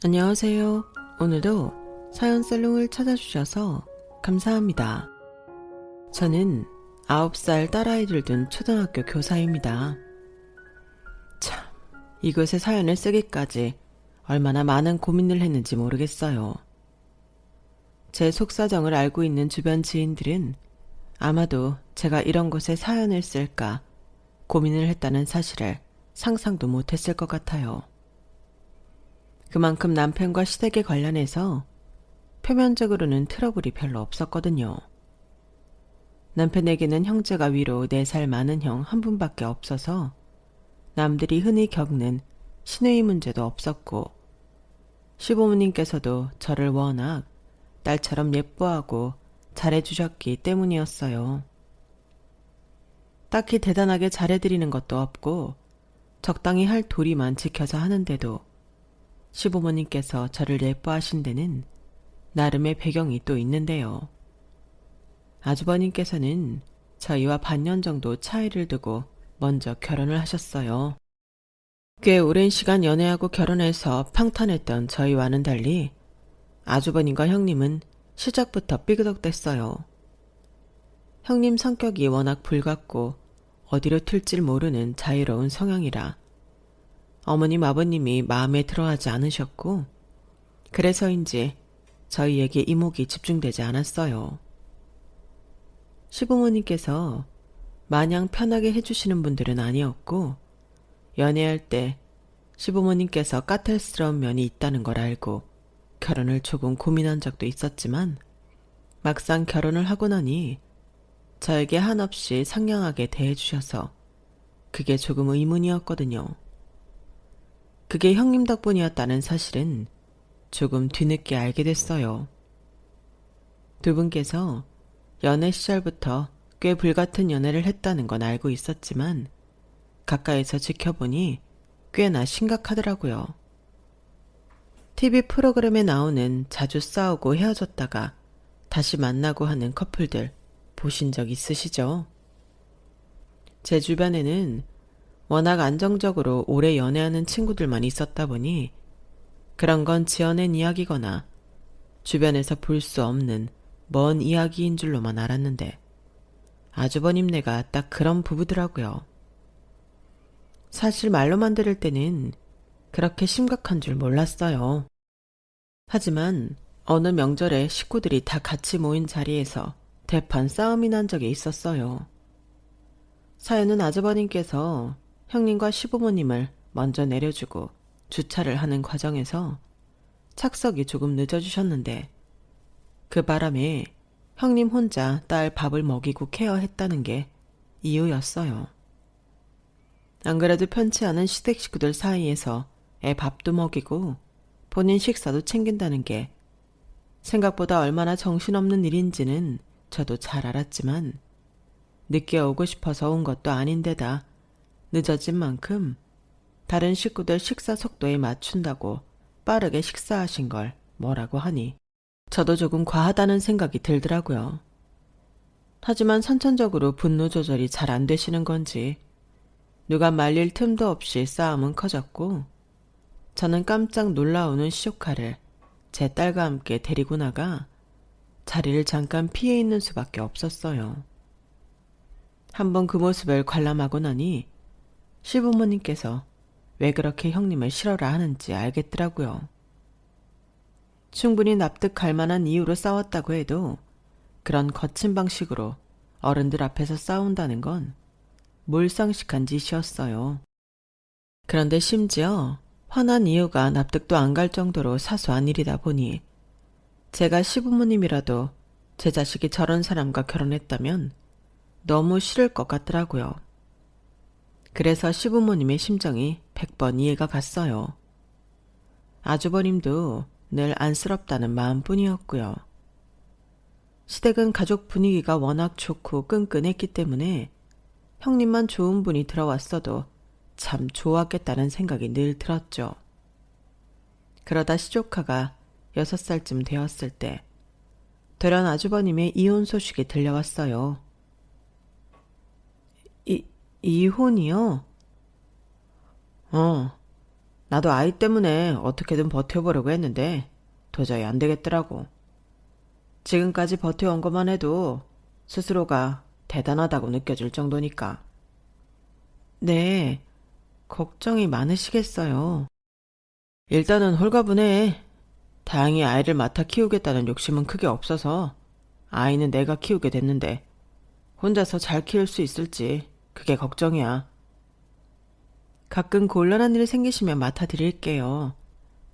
안녕하세요. 오늘도 사연 살롱을 찾아주셔서 감사합니다. 저는 9살 딸아이를 둔 초등학교 교사입니다. 참, 이곳에 사연을 쓰기까지 얼마나 많은 고민을 했는지 모르겠어요. 제 속사정을 알고 있는 주변 지인들은 아마도 제가 이런 곳에 사연을 쓸까 고민을 했다는 사실을 상상도 못했을 것 같아요. 그만큼 남편과 시댁에 관련해서 표면적으로는 트러블이 별로 없었거든요. 남편에게는 형제가 위로 4살 많은 형 한 분밖에 없어서 남들이 흔히 겪는 시누이 문제도 없었고, 시부모님께서도 저를 워낙 딸처럼 예뻐하고 잘해주셨기 때문이었어요. 딱히 대단하게 잘해드리는 것도 없고 적당히 할 도리만 지켜서 하는데도 시부모님께서 저를 예뻐하신 데는 나름의 배경이 또 있는데요. 아주버님께서는 저희와 반년 정도 차이를 두고 먼저 결혼을 하셨어요. 꽤 오랜 시간 연애하고 결혼해서 평탄했던 저희와는 달리 아주버님과 형님은 시작부터 삐그덕댔어요. 형님 성격이 워낙 불같고 어디로 튈질 모르는 자유로운 성향이라 어머님 아버님이 마음에 들어하지 않으셨고, 그래서인지 저희에게 이목이 집중되지 않았어요. 시부모님께서 마냥 편하게 해주시는 분들은 아니었고, 연애할 때 시부모님께서 까탈스러운 면이 있다는 걸 알고 결혼을 조금 고민한 적도 있었지만, 막상 결혼을 하고 나니 저에게 한없이 상냥하게 대해주셔서 그게 조금 의문이었거든요. 그게 형님 덕분이었다는 사실은 조금 뒤늦게 알게 됐어요. 두 분께서 연애 시절부터 꽤 불같은 연애를 했다는 건 알고 있었지만 가까이서 지켜보니 꽤나 심각하더라고요. TV 프로그램에 나오는 자주 싸우고 헤어졌다가 다시 만나고 하는 커플들 보신 적 있으시죠? 제 주변에는 워낙 안정적으로 오래 연애하는 친구들만 있었다 보니 그런 건 지어낸 이야기거나 주변에서 볼 수 없는 먼 이야기인 줄로만 알았는데 아주버님네가 딱 그런 부부더라고요. 사실 말로만 들을 때는 그렇게 심각한 줄 몰랐어요. 하지만 어느 명절에 식구들이 다 같이 모인 자리에서 대판 싸움이 난 적이 있었어요. 사연은 아주버님께서 형님과 시부모님을 먼저 내려주고 주차를 하는 과정에서 착석이 조금 늦어주셨는데 그 바람에 형님 혼자 딸 밥을 먹이고 케어했다는 게 이유였어요. 안 그래도 편치 않은 시댁 식구들 사이에서 애 밥도 먹이고 본인 식사도 챙긴다는 게 생각보다 얼마나 정신없는 일인지는 저도 잘 알았지만 늦게 오고 싶어서 온 것도 아닌데다 늦어진 만큼 다른 식구들 식사 속도에 맞춘다고 빠르게 식사하신 걸 뭐라고 하니 저도 조금 과하다는 생각이 들더라고요. 하지만 선천적으로 분노 조절이 잘 안 되시는 건지 누가 말릴 틈도 없이 싸움은 커졌고 저는 깜짝 놀라오는 시조카를 제 딸과 함께 데리고 나가 자리를 잠깐 피해 있는 수밖에 없었어요. 한번 그 모습을 관람하고 나니 시부모님께서 왜 그렇게 형님을 싫어라 하는지 알겠더라고요. 충분히 납득할 만한 이유로 싸웠다고 해도 그런 거친 방식으로 어른들 앞에서 싸운다는 건 몰상식한 짓이었어요. 그런데 심지어 화난 이유가 납득도 안 갈 정도로 사소한 일이다 보니 제가 시부모님이라도 제 자식이 저런 사람과 결혼했다면 너무 싫을 것 같더라고요. 그래서 시부모님의 심정이 100번 이해가 갔어요. 아주버님도 늘 안쓰럽다는 마음뿐이었고요. 시댁은 가족 분위기가 워낙 좋고 끈끈했기 때문에 형님만 좋은 분이 들어왔어도 참 좋았겠다는 생각이 늘 들었죠. 그러다 시조카가 6살쯤 되었을 때 돌연 아주버님의 이혼 소식이 들려왔어요. 이혼이요? 나도 아이 때문에 어떻게든 버텨보려고 했는데 도저히 안 되겠더라고. 지금까지 버텨온 것만 해도 스스로가 대단하다고 느껴질 정도니까. 네, 걱정이 많으시겠어요. 일단은 홀가분해. 다행히 아이를 맡아 키우겠다는 욕심은 크게 없어서 아이는 내가 키우게 됐는데 혼자서 잘 키울 수 있을지 그게 걱정이야. 가끔 곤란한 일 생기시면 맡아드릴게요.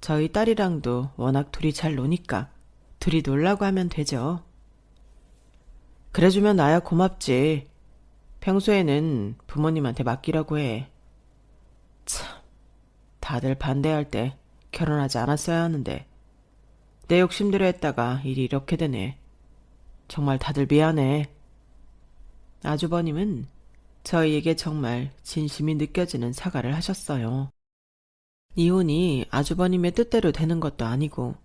저희 딸이랑도 워낙 둘이 잘 노니까 둘이 놀라고 하면 되죠. 그래주면 나야 고맙지. 평소에는 부모님한테 맡기라고 해. 참, 다들 반대할 때 결혼하지 않았어야 하는데 내 욕심대로 했다가 일이 이렇게 되네. 정말 다들 미안해. 아주버님은 저희에게 정말 진심이 느껴지는 사과를 하셨어요. 이혼이 아주버님의 뜻대로 되는 것도 아니고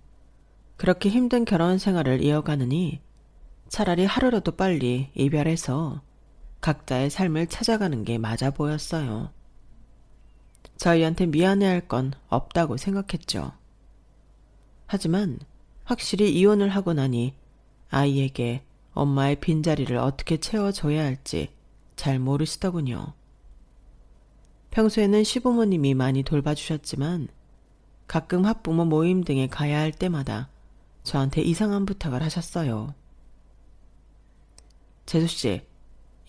그렇게 힘든 결혼 생활을 이어가느니 차라리 하루라도 빨리 이별해서 각자의 삶을 찾아가는 게 맞아 보였어요. 저희한테 미안해할 건 없다고 생각했죠. 하지만 확실히 이혼을 하고 나니 아이에게 엄마의 빈자리를 어떻게 채워줘야 할지 잘 모르시더군요. 평소에는 시부모님이 많이 돌봐주셨지만 가끔 학부모 모임 등에 가야 할 때마다 저한테 이상한 부탁을 하셨어요. 재수씨,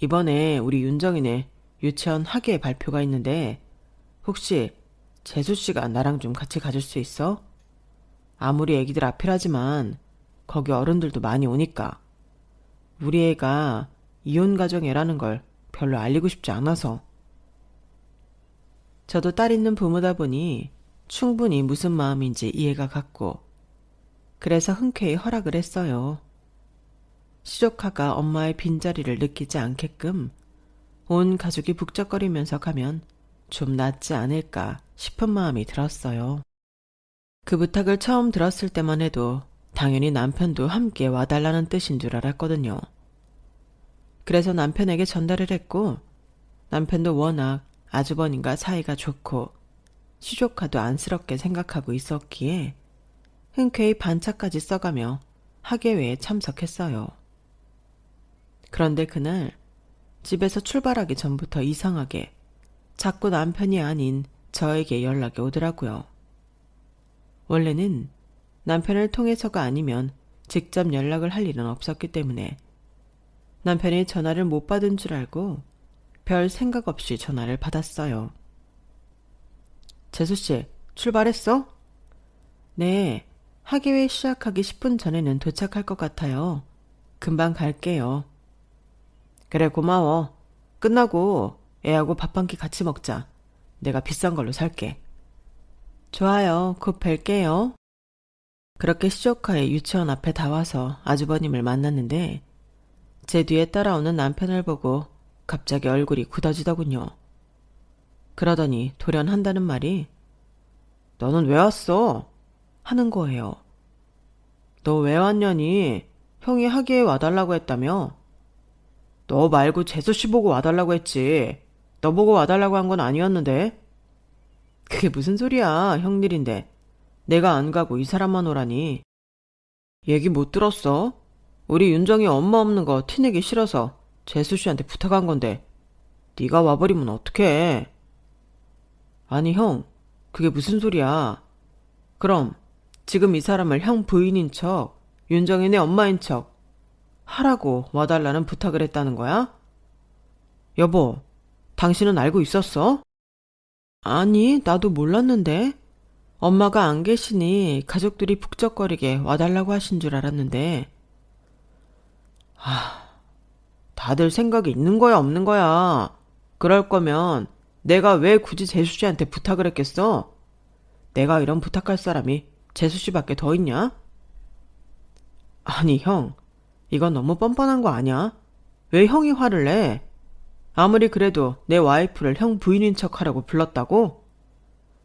이번에 우리 윤정이네 유치원 학예 발표가 있는데 혹시 재수씨가 나랑 좀 같이 가줄 수 있어? 아무리 애기들 앞이라지만 거기 어른들도 많이 오니까 우리 애가 이혼 가정애라는 걸 별로 알리고 싶지 않아서. 저도 딸 있는 부모다 보니 충분히 무슨 마음인지 이해가 갔고 그래서 흔쾌히 허락을 했어요. 시조카가 엄마의 빈자리를 느끼지 않게끔 온 가족이 북적거리면서 가면 좀 낫지 않을까 싶은 마음이 들었어요. 그 부탁을 처음 들었을 때만 해도 당연히 남편도 함께 와달라는 뜻인 줄 알았거든요. 그래서 남편에게 전달을 했고 남편도 워낙 아주버님과 사이가 좋고 시조카도 안쓰럽게 생각하고 있었기에 흔쾌히 반차까지 써가며 학예회에 참석했어요. 그런데 그날 집에서 출발하기 전부터 이상하게 자꾸 남편이 아닌 저에게 연락이 오더라고요. 원래는 남편을 통해서가 아니면 직접 연락을 할 일은 없었기 때문에 남편이 전화를 못 받은 줄 알고 별 생각 없이 전화를 받았어요. 재수씨, 출발했어? 네, 학예회 시작하기 10분 전에는 도착할 것 같아요. 금방 갈게요. 그래, 고마워. 끝나고 애하고 밥 한 끼 같이 먹자. 내가 비싼 걸로 살게. 좋아요. 곧 뵐게요. 그렇게 시조카의 유치원 앞에 다 와서 아주버님을 만났는데 제 뒤에 따라오는 남편을 보고 갑자기 얼굴이 굳어지더군요. 그러더니 돌연한다는 말이 너는 왜 왔어? 하는 거예요. 너 왜 왔냐니? 형이 하기에 와달라고 했다며? 너 말고 재수씨 보고 와달라고 했지. 너 보고 와달라고 한 건 아니었는데? 그게 무슨 소리야, 형 일인데. 내가 안 가고 이 사람만 오라니. 얘기 못 들었어? 우리 윤정이 엄마 없는 거 티내기 싫어서 재수씨한테 부탁한 건데 네가 와버리면 어떡해. 아니 형, 그게 무슨 소리야. 그럼 지금 이 사람을 형 부인인 척, 윤정이네 엄마인 척 하라고 와달라는 부탁을 했다는 거야? 여보, 당신은 알고 있었어? 아니, 나도 몰랐는데. 엄마가 안 계시니 가족들이 북적거리게 와달라고 하신 줄 알았는데. 다들 생각이 있는 거야, 없는 거야? 그럴 거면 내가 왜 굳이 재수씨한테 부탁을 했겠어? 내가 이런 부탁할 사람이 재수씨밖에 더 있냐? 아니, 형, 이건 너무 뻔뻔한 거 아니야? 왜 형이 화를 내? 아무리 그래도 내 와이프를 형 부인인 척 하라고 불렀다고?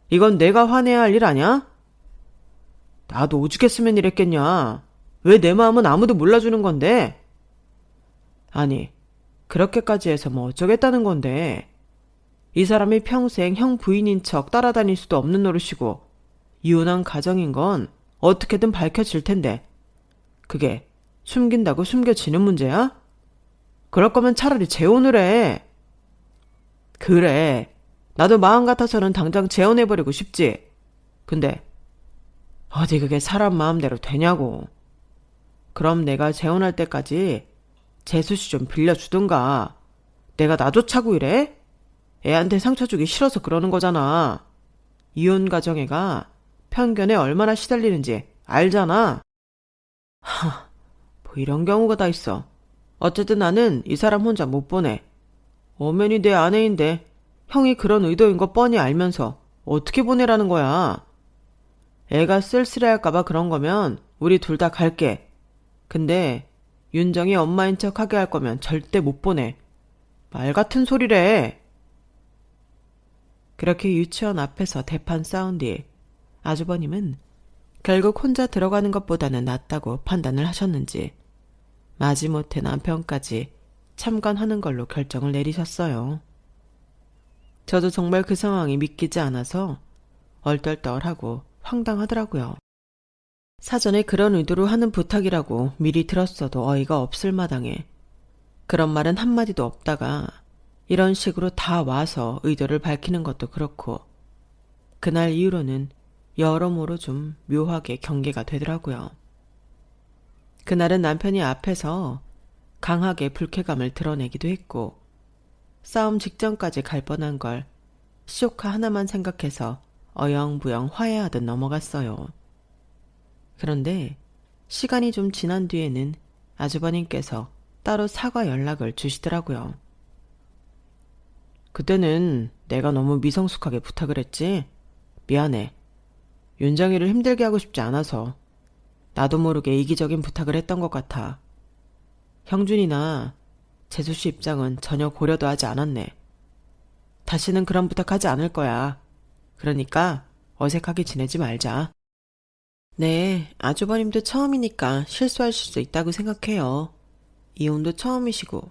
이건 내가 화내야 할 일 아냐? 나도 오죽했으면 이랬겠냐. 왜 내 마음은 아무도 몰라주는 건데? 아니, 그렇게까지 해서 뭐 어쩌겠다는 건데. 이 사람이 평생 형 부인인 척 따라다닐 수도 없는 노릇이고 이혼한 가정인 건 어떻게든 밝혀질 텐데 그게 숨긴다고 숨겨지는 문제야? 그럴 거면 차라리 재혼을 해. 그래. 나도 마음 같아서는 당장 재혼해버리고 싶지. 근데 어디 그게 사람 마음대로 되냐고. 그럼 내가 재혼할 때까지 재수씨 좀 빌려주든가. 내가 나조차고 이래? 애한테 상처 주기 싫어서 그러는 거잖아. 이혼 가정애가 편견에 얼마나 시달리는지 알잖아. 뭐 이런 경우가 다 있어. 어쨌든 나는 이 사람 혼자 못 보내. 엄연히 내 아내인데 형이 그런 의도인 거 뻔히 알면서 어떻게 보내라는 거야. 애가 쓸쓸해할까봐 그런 거면 우리 둘 다 갈게. 근데 윤정이 엄마인 척 하게 할 거면 절대 못 보내. 말 같은 소리래. 그렇게 유치원 앞에서 대판 싸운 뒤 아주버님은 결국 혼자 들어가는 것보다는 낫다고 판단을 하셨는지 마지못해 남편까지 참관하는 걸로 결정을 내리셨어요. 저도 정말 그 상황이 믿기지 않아서 얼떨떨하고 황당하더라고요. 사전에 그런 의도로 하는 부탁이라고 미리 들었어도 어이가 없을 마당에 그런 말은 한마디도 없다가 이런 식으로 다 와서 의도를 밝히는 것도 그렇고 그날 이후로는 여러모로 좀 묘하게 경계가 되더라고요. 그날은 남편이 앞에서 강하게 불쾌감을 드러내기도 했고 싸움 직전까지 갈 뻔한 걸 시조카 하나만 생각해서 어영부영 화해하듯 넘어갔어요. 그런데 시간이 좀 지난 뒤에는 아주버님께서 따로 사과 연락을 주시더라고요. 그때는 내가 너무 미성숙하게 부탁을 했지? 미안해. 윤정이를 힘들게 하고 싶지 않아서 나도 모르게 이기적인 부탁을 했던 것 같아. 형준이나 재수씨 입장은 전혀 고려도 하지 않았네. 다시는 그런 부탁하지 않을 거야. 그러니까 어색하게 지내지 말자. 네, 아주버님도 처음이니까 실수하실 수 있다고 생각해요. 이혼도 처음이시고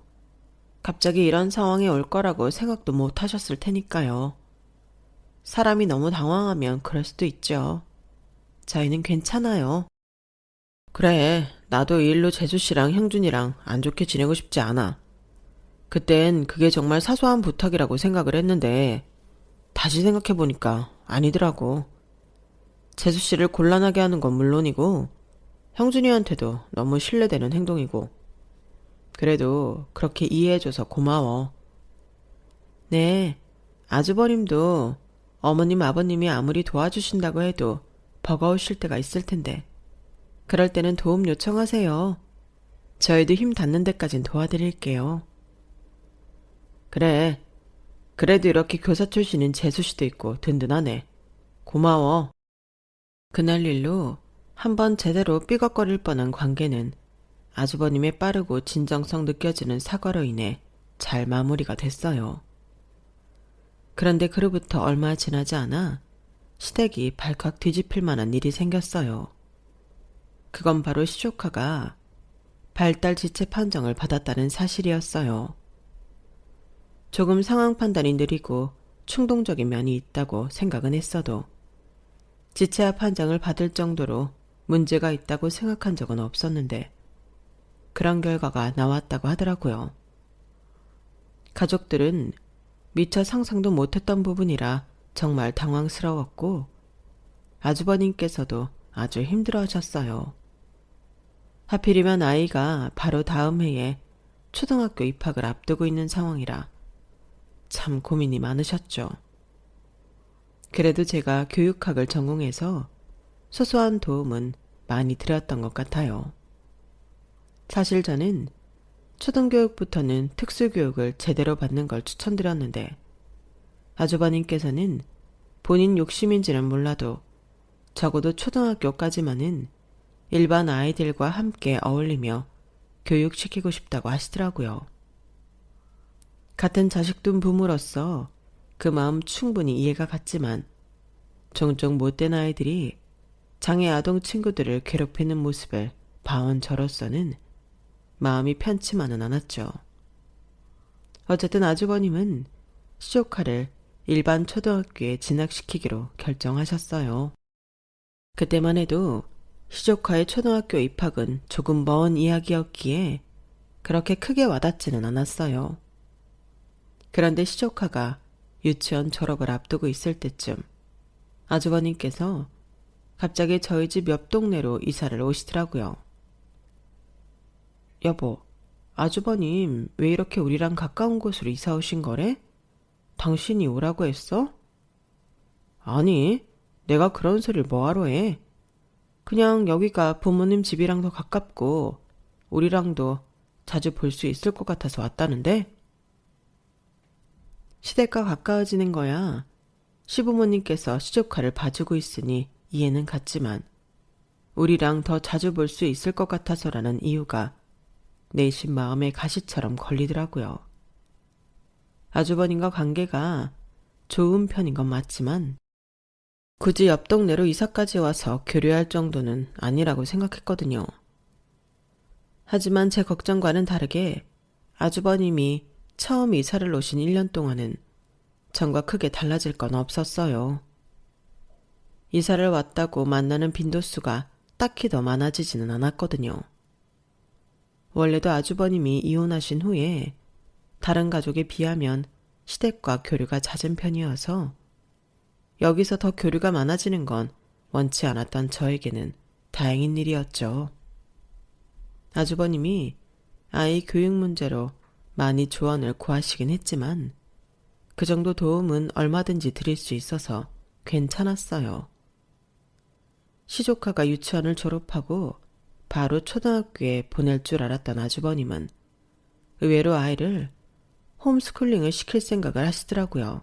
갑자기 이런 상황이 올 거라고 생각도 못 하셨을 테니까요. 사람이 너무 당황하면 그럴 수도 있죠. 저희는 괜찮아요. 그래, 나도 이 일로 재수씨랑 형준이랑 안 좋게 지내고 싶지 않아. 그땐 그게 정말 사소한 부탁이라고 생각을 했는데 다시 생각해보니까 아니더라고. 재수씨를 곤란하게 하는 건 물론이고 형준이한테도 너무 신뢰되는 행동이고 그래도 그렇게 이해해줘서 고마워. 네, 아주버님도 어머님 아버님이 아무리 도와주신다고 해도 버거우실 때가 있을 텐데 그럴 때는 도움 요청하세요. 저희도 힘 닿는 데까진 도와드릴게요. 그래, 그래도 이렇게 교사 출신인 재수씨도 있고 든든하네. 고마워. 그날 일로 한번 제대로 삐걱거릴 뻔한 관계는 아주버님의 빠르고 진정성 느껴지는 사과로 인해 잘 마무리가 됐어요. 그런데 그로부터 얼마 지나지 않아 시댁이 발칵 뒤집힐 만한 일이 생겼어요. 그건 바로 시조카가 발달 지체 판정을 받았다는 사실이었어요. 조금 상황 판단이 느리고 충동적인 면이 있다고 생각은 했어도 지체아 판정을 받을 정도로 문제가 있다고 생각한 적은 없었는데 그런 결과가 나왔다고 하더라고요. 가족들은 미처 상상도 못했던 부분이라 정말 당황스러웠고 아주버님께서도 아주 힘들어하셨어요. 하필이면 아이가 바로 다음 해에 초등학교 입학을 앞두고 있는 상황이라 참 고민이 많으셨죠. 그래도 제가 교육학을 전공해서 소소한 도움은 많이 드렸던 것 같아요. 사실 저는 초등교육부터는 특수교육을 제대로 받는 걸 추천드렸는데 아주버님께서는 본인 욕심인지는 몰라도 적어도 초등학교까지만은 일반 아이들과 함께 어울리며 교육시키고 싶다고 하시더라고요. 같은 자식둔 부모로서 그 마음 충분히 이해가 갔지만 종종 못된 아이들이 장애 아동 친구들을 괴롭히는 모습을 봐온 저로서는 마음이 편치만은 않았죠. 어쨌든 아주버님은 시조카를 일반 초등학교에 진학시키기로 결정하셨어요. 그때만 해도 시조카의 초등학교 입학은 조금 먼 이야기였기에 그렇게 크게 와닿지는 않았어요. 그런데 시조카가 유치원 졸업을 앞두고 있을 때쯤 아주버님께서 갑자기 저희 집 옆 동네로 이사를 오시더라고요. 여보, 아주버님 왜 이렇게 우리랑 가까운 곳으로 이사 오신 거래? 당신이 오라고 했어? 아니, 내가 그런 소리를 뭐하러 해? 그냥 여기가 부모님 집이랑 더 가깝고 우리랑도 자주 볼 수 있을 것 같아서 왔다는데? 시댁과 가까워지는 거야 시부모님께서 시조카를 봐주고 있으니 이해는 갔지만 우리랑 더 자주 볼 수 있을 것 같아서라는 이유가 내심 마음에 가시처럼 걸리더라고요. 아주버님과 관계가 좋은 편인 건 맞지만 굳이 옆 동네로 이사까지 와서 교류할 정도는 아니라고 생각했거든요. 하지만 제 걱정과는 다르게 아주버님이 처음 이사를 오신 1년 동안은 전과 크게 달라질 건 없었어요. 이사를 왔다고 만나는 빈도수가 딱히 더 많아지지는 않았거든요. 원래도 아주버님이 이혼하신 후에 다른 가족에 비하면 시댁과 교류가 잦은 편이어서 여기서 더 교류가 많아지는 건 원치 않았던 저에게는 다행인 일이었죠. 아주버님이 아이 교육 문제로 많이 조언을 구하시긴 했지만 그 정도 도움은 얼마든지 드릴 수 있어서 괜찮았어요. 시조카가 유치원을 졸업하고 바로 초등학교에 보낼 줄 알았던 아주버님은 의외로 아이를 홈스쿨링을 시킬 생각을 하시더라고요.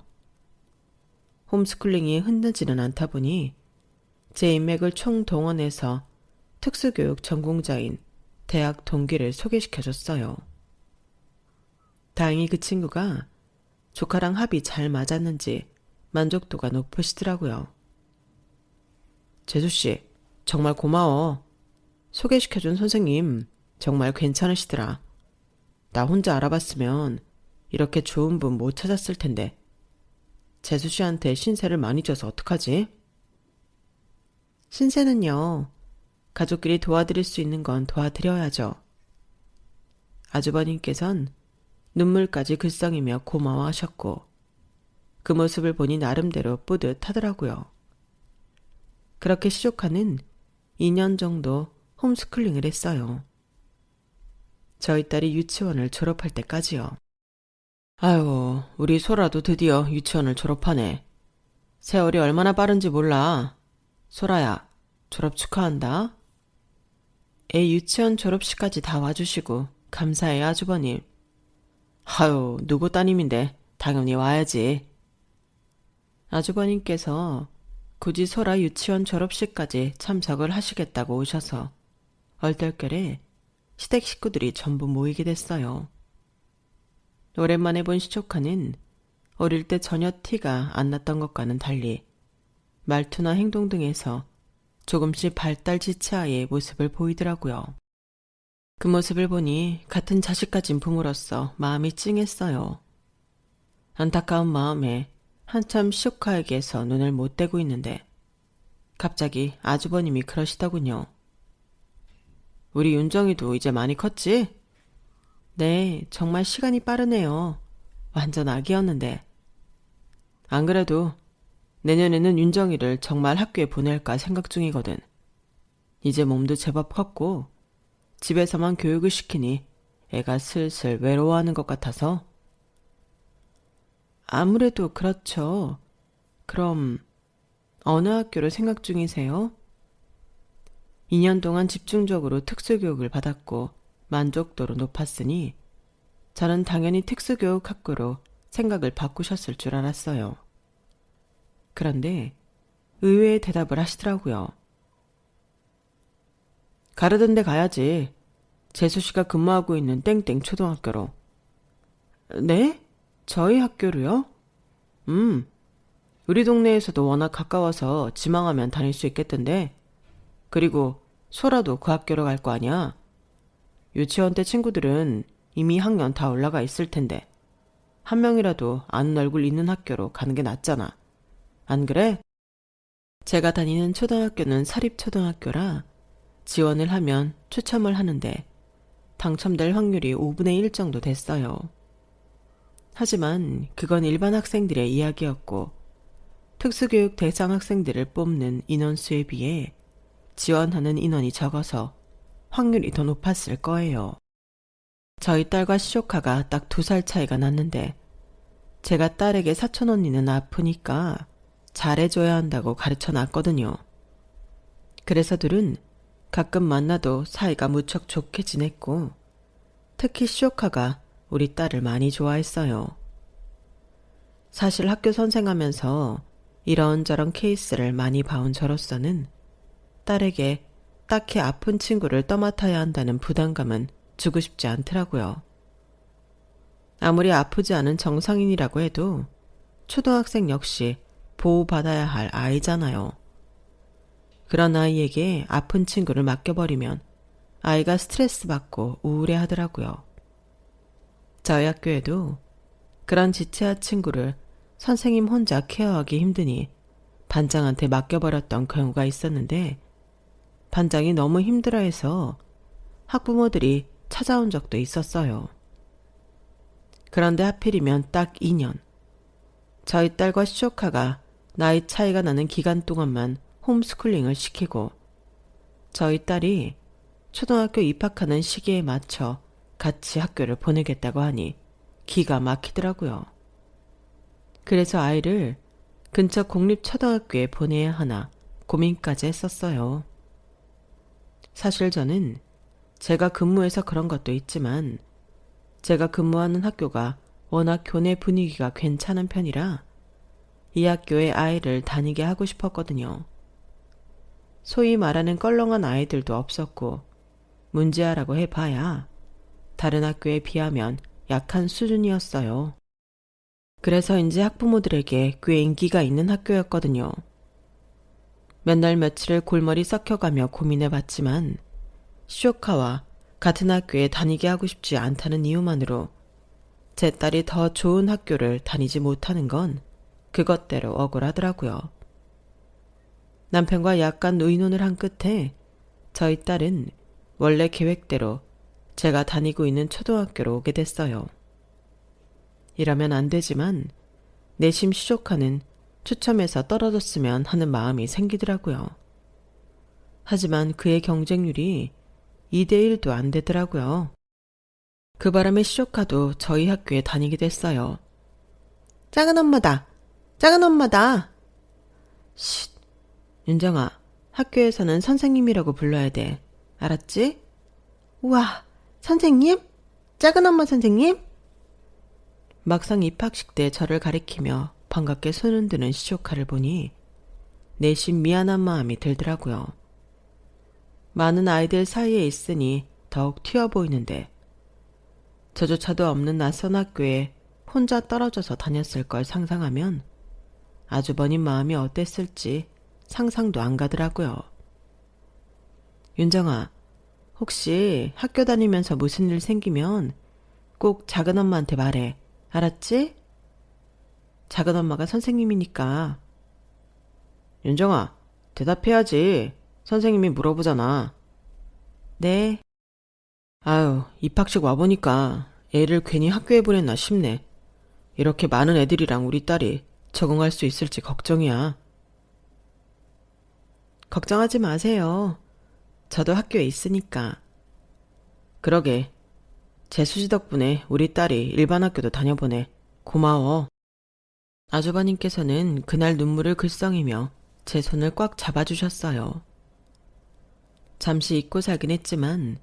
홈스쿨링이 흔하지는 않다 보니 제 인맥을 총동원해서 특수교육 전공자인 대학 동기를 소개시켜줬어요. 다행히 그 친구가 조카랑 합이 잘 맞았는지 만족도가 높으시더라고요. 재수씨, 정말 고마워. 소개시켜준 선생님 정말 괜찮으시더라. 나 혼자 알아봤으면 이렇게 좋은 분 못 찾았을 텐데. 재수씨한테 신세를 많이 져서 어떡하지? 신세는요, 가족끼리 도와드릴 수 있는 건 도와드려야죠. 아주버님께선 눈물까지 글썽이며 고마워하셨고 그 모습을 보니 나름대로 뿌듯하더라고요. 그렇게 시조카는 2년 정도 홈스쿨링을 했어요. 저희 딸이 유치원을 졸업할 때까지요. 아유, 우리 소라도 드디어 유치원을 졸업하네. 세월이 얼마나 빠른지 몰라. 소라야, 졸업 축하한다. 애 유치원 졸업식까지 다 와주시고 감사해요, 아주버님. 아유, 누구 따님인데 당연히 와야지. 아주버님께서 굳이 소라 유치원 졸업식까지 참석을 하시겠다고 오셔서 얼떨결에 시댁 식구들이 전부 모이게 됐어요. 오랜만에 본 시조카는 어릴 때 전혀 티가 안 났던 것과는 달리 말투나 행동 등에서 조금씩 발달 지체아의 모습을 보이더라고요. 그 모습을 보니 같은 자식 가진 부모로서 마음이 찡했어요. 안타까운 마음에 한참 시조카에게서 눈을 못 떼고 있는데 갑자기 아주버님이 그러시더군요. 우리 윤정이도 이제 많이 컸지? 네, 정말 시간이 빠르네요. 완전 아기였는데. 안 그래도 내년에는 윤정이를 정말 학교에 보낼까 생각 중이거든. 이제 몸도 제법 컸고 집에서만 교육을 시키니 애가 슬슬 외로워하는 것 같아서. 아무래도 그렇죠. 그럼 어느 학교를 생각 중이세요? 2년 동안 집중적으로 특수교육을 받았고 만족도로 높았으니 저는 당연히 특수교육 학교로 생각을 바꾸셨을 줄 알았어요. 그런데 의외의 대답을 하시더라고요. 가르던 데 가야지. 재수씨가 근무하고 있는 땡땡 초등학교로. 네? 저희 학교로요? 우리 동네에서도 워낙 가까워서 지망하면 다닐 수 있겠던데. 그리고 소라도 그 학교로 갈 거 아니야. 유치원 때 친구들은 이미 학년 다 올라가 있을 텐데 한 명이라도 아는 얼굴 있는 학교로 가는 게 낫잖아. 안 그래? 제가 다니는 초등학교는 사립초등학교라 지원을 하면 추첨을 하는데 당첨될 확률이 5분의 1 정도 됐어요. 하지만 그건 일반 학생들의 이야기였고 특수교육 대상 학생들을 뽑는 인원수에 비해 지원하는 인원이 적어서 확률이 더 높았을 거예요. 저희 딸과 시조카가 딱 2살 차이가 났는데 제가 딸에게 사촌 언니는 아프니까 잘해줘야 한다고 가르쳐 놨거든요. 그래서 둘은 가끔 만나도 사이가 무척 좋게 지냈고 특히 시조카가 우리 딸을 많이 좋아했어요. 사실 학교 선생하면서 이런저런 케이스를 많이 봐온 저로서는 딸에게 딱히 아픈 친구를 떠맡아야 한다는 부담감은 주고 싶지 않더라고요. 아무리 아프지 않은 정상인이라고 해도 초등학생 역시 보호받아야 할 아이잖아요. 그런 아이에게 아픈 친구를 맡겨버리면 아이가 스트레스 받고 우울해 하더라고요. 저희 학교에도 그런 지체아 친구를 선생님 혼자 케어하기 힘드니 반장한테 맡겨버렸던 경우가 있었는데 반장이 너무 힘들어해서 학부모들이 찾아온 적도 있었어요. 그런데 하필이면 딱 2년. 저희 딸과 시조카가 나이 차이가 나는 기간 동안만 홈스쿨링을 시키고 저희 딸이 초등학교 입학하는 시기에 맞춰 같이 학교를 보내겠다고 하니 기가 막히더라고요. 그래서 아이를 근처 공립초등학교에 보내야 하나 고민까지 했었어요. 사실 저는 제가 근무해서 그런 것도 있지만 제가 근무하는 학교가 워낙 교내 분위기가 괜찮은 편이라 이 학교에 아이를 다니게 하고 싶었거든요. 소위 말하는 껄렁한 아이들도 없었고 문제아라고 해봐야 다른 학교에 비하면 약한 수준이었어요. 그래서인지 학부모들에게 꽤 인기가 있는 학교였거든요. 몇 날 며칠을 골머리 썩혀가며 고민해봤지만 시조카와 같은 학교에 다니게 하고 싶지 않다는 이유만으로 제 딸이 더 좋은 학교를 다니지 못하는 건 그것대로 억울하더라고요. 남편과 약간 의논을 한 끝에 저희 딸은 원래 계획대로 제가 다니고 있는 초등학교로 오게 됐어요. 이러면 안 되지만 내심 시조카는 추첨해서 떨어졌으면 하는 마음이 생기더라고요. 하지만 그의 경쟁률이 2대1도 안 되더라고요. 그 바람에 시조카도 저희 학교에 다니게 됐어요. 작은 엄마다! 작은 엄마다! 쉿! 윤정아, 학교에서는 선생님이라고 불러야 돼. 알았지? 우와, 선생님? 작은 엄마 선생님? 막상 입학식 때 저를 가리키며 반갑게 손을 드는 시조카를 보니 내심 미안한 마음이 들더라고요. 많은 아이들 사이에 있으니 더욱 튀어 보이는데 저조차도 없는 낯선 학교에 혼자 떨어져서 다녔을 걸 상상하면 아주버님 마음이 어땠을지 상상도 안 가더라고요. 윤정아, 혹시 학교 다니면서 무슨 일 생기면 꼭 작은 엄마한테 말해. 알았지? 작은 엄마가 선생님이니까. 윤정아, 대답해야지. 선생님이 물어보잖아. 네. 아유, 입학식 와보니까 애를 괜히 학교에 보냈나 싶네. 이렇게 많은 애들이랑 우리 딸이 적응할 수 있을지 걱정이야. 걱정하지 마세요. 저도 학교에 있으니까. 그러게. 재수지 덕분에 우리 딸이 일반 학교도 다녀보네. 고마워. 아주버님께서는 그날 눈물을 글썽이며 제 손을 꽉 잡아주셨어요. 잠시 잊고 살긴 했지만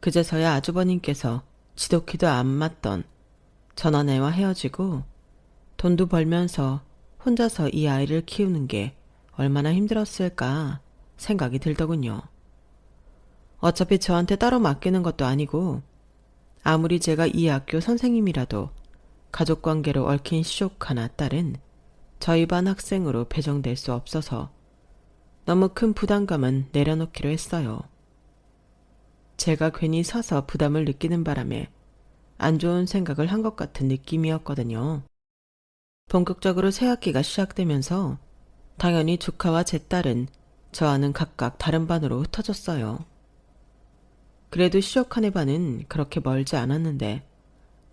그제서야 아주버님께서 지독히도 안 맞던 전 아내와 헤어지고 돈도 벌면서 혼자서 이 아이를 키우는 게 얼마나 힘들었을까 생각이 들더군요. 어차피 저한테 따로 맡기는 것도 아니고 아무리 제가 이 학교 선생님이라도 가족관계로 얽힌 시조카나 딸은 저희 반 학생으로 배정될 수 없어서 너무 큰 부담감은 내려놓기로 했어요. 제가 괜히 서서 부담을 느끼는 바람에 안 좋은 생각을 한 것 같은 느낌이었거든요. 본격적으로 새 학기가 시작되면서 당연히 조카와 제 딸은 저와는 각각 다른 반으로 흩어졌어요. 그래도 시족한의 반은 그렇게 멀지 않았는데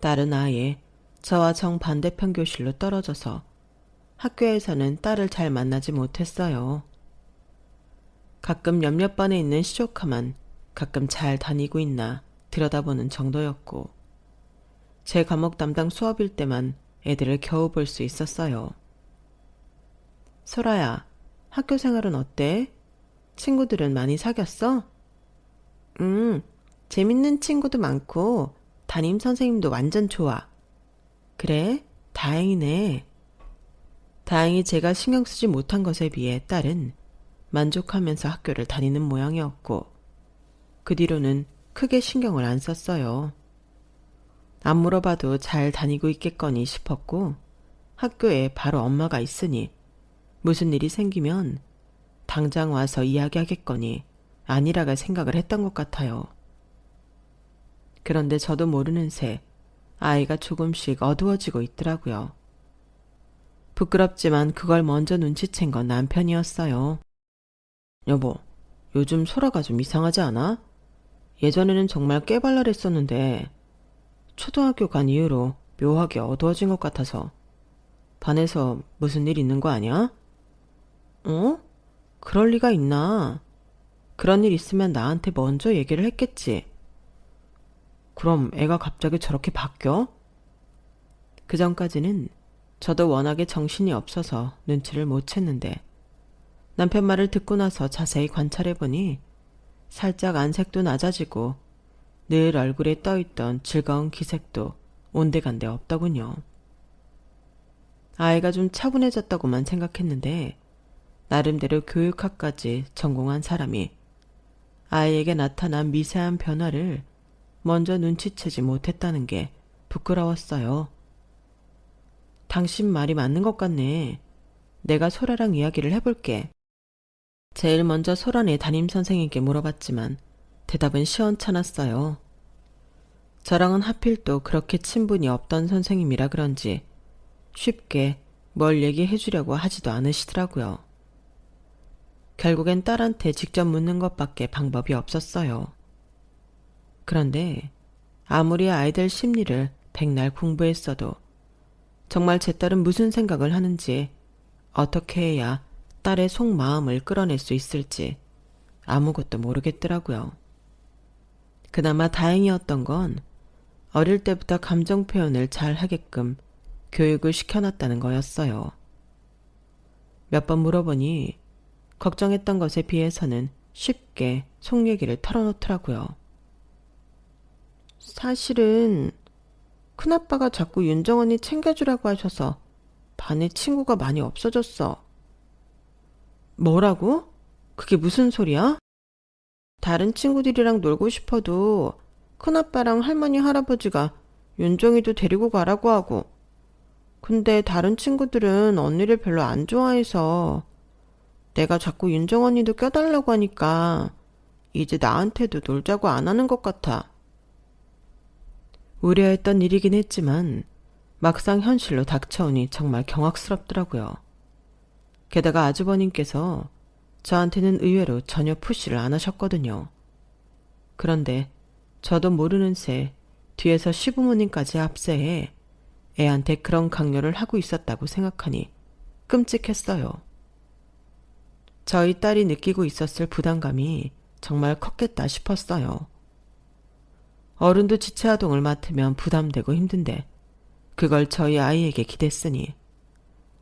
딸은 아예 저와 정반대편 교실로 떨어져서 학교에서는 딸을 잘 만나지 못했어요. 가끔 몇몇 반에 있는 시조카만 가끔 잘 다니고 있나 들여다보는 정도였고 제 과목 담당 수업일 때만 애들을 겨우 볼 수 있었어요. 소라야, 학교 생활은 어때? 친구들은 많이 사귀었어? 재밌는 친구도 많고 담임 선생님도 완전 좋아. 그래? 다행이네. 다행히 제가 신경 쓰지 못한 것에 비해 딸은 만족하면서 학교를 다니는 모양이었고 그 뒤로는 크게 신경을 안 썼어요. 안 물어봐도 잘 다니고 있겠거니 싶었고 학교에 바로 엄마가 있으니 무슨 일이 생기면 당장 와서 이야기하겠거니 아니라가 생각을 했던 것 같아요. 그런데 저도 모르는 새 아이가 조금씩 어두워지고 있더라고요. 부끄럽지만 그걸 먼저 눈치챈 건 남편이었어요. 여보, 요즘 소라가 좀 이상하지 않아? 예전에는 정말 깨발랄했었는데 초등학교 간 이후로 묘하게 어두워진 것 같아서 반에서 무슨 일 있는 거 아니야? 어? 그럴 리가 있나? 그런 일 있으면 나한테 먼저 얘기를 했겠지. 그럼 애가 갑자기 저렇게 바뀌어? 그 전까지는 저도 워낙에 정신이 없어서 눈치를 못 챘는데 남편 말을 듣고 나서 자세히 관찰해보니 살짝 안색도 낮아지고 늘 얼굴에 떠있던 즐거운 기색도 온데간데 없더군요. 아이가 좀 차분해졌다고만 생각했는데 나름대로 교육학까지 전공한 사람이 아이에게 나타난 미세한 변화를 먼저 눈치채지 못했다는 게 부끄러웠어요. 당신 말이 맞는 것 같네. 내가 소라랑 이야기를 해볼게. 제일 먼저 소란의 담임선생님께 물어봤지만 대답은 시원찮았어요. 저랑은 하필 또 그렇게 친분이 없던 선생님이라 그런지 쉽게 뭘 얘기해 주려고 하지도 않으시더라고요. 결국엔 딸한테 직접 묻는 것밖에 방법이 없었어요. 그런데 아무리 아이들 심리를 백날 공부했어도 정말 제 딸은 무슨 생각을 하는지 어떻게 해야 딸의 속마음을 끌어낼 수 있을지 아무것도 모르겠더라고요. 그나마 다행이었던 건 어릴 때부터 감정 표현을 잘 하게끔 교육을 시켜놨다는 거였어요. 몇 번 물어보니 걱정했던 것에 비해서는 쉽게 속 얘기를 털어놓더라고요. 사실은 큰아빠가 자꾸 윤정 언니 챙겨주라고 하셔서 반에 친구가 많이 없어졌어. 뭐라고? 그게 무슨 소리야? 다른 친구들이랑 놀고 싶어도 큰아빠랑 할머니 할아버지가 윤정이도 데리고 가라고 하고 근데 다른 친구들은 언니를 별로 안 좋아해서 내가 자꾸 윤정 언니도 껴달라고 하니까 이제 나한테도 놀자고 안 하는 것 같아. 우려했던 일이긴 했지만 막상 현실로 닥쳐오니 정말 경악스럽더라고요. 게다가 아주버님께서 저한테는 의외로 전혀 푸시를 안 하셨거든요. 그런데 저도 모르는 새 뒤에서 시부모님까지 합세해 애한테 그런 강요를 하고 있었다고 생각하니 끔찍했어요. 저희 딸이 느끼고 있었을 부담감이 정말 컸겠다 싶었어요. 어른도 지체아동을 맡으면 부담되고 힘든데 그걸 저희 아이에게 기댔으니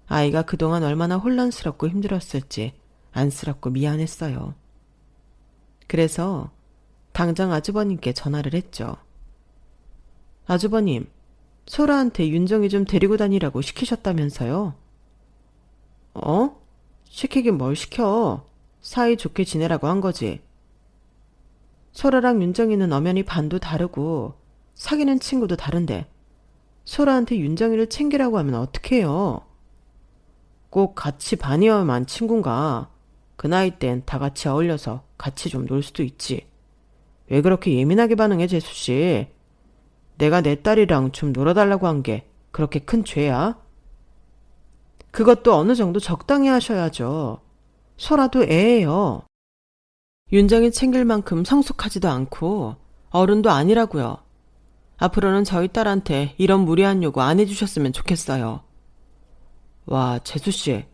아이가 그동안 얼마나 혼란스럽고 힘들었을지 안쓰럽고 미안했어요. 그래서 당장 아주버님께 전화를 했죠. 아주버님, 소라한테 윤정이 좀 데리고 다니라고 시키셨다면서요? 어? 시키긴 뭘 시켜. 사이좋게 지내라고 한 거지. 소라랑 윤정이는 엄연히 반도 다르고 사귀는 친구도 다른데 소라한테 윤정이를 챙기라고 하면 어떡해요? 꼭 같이 반이어야만 친군가. 그 나이 땐 다 같이 어울려서 같이 좀 놀 수도 있지. 왜 그렇게 예민하게 반응해, 재수씨? 내가 내 딸이랑 좀 놀아달라고 한 게 그렇게 큰 죄야? 그것도 어느 정도 적당히 하셔야죠. 소라도 애예요. 윤정이 챙길 만큼 성숙하지도 않고 어른도 아니라고요. 앞으로는 저희 딸한테 이런 무리한 요구 안 해주셨으면 좋겠어요. 와, 재수씨.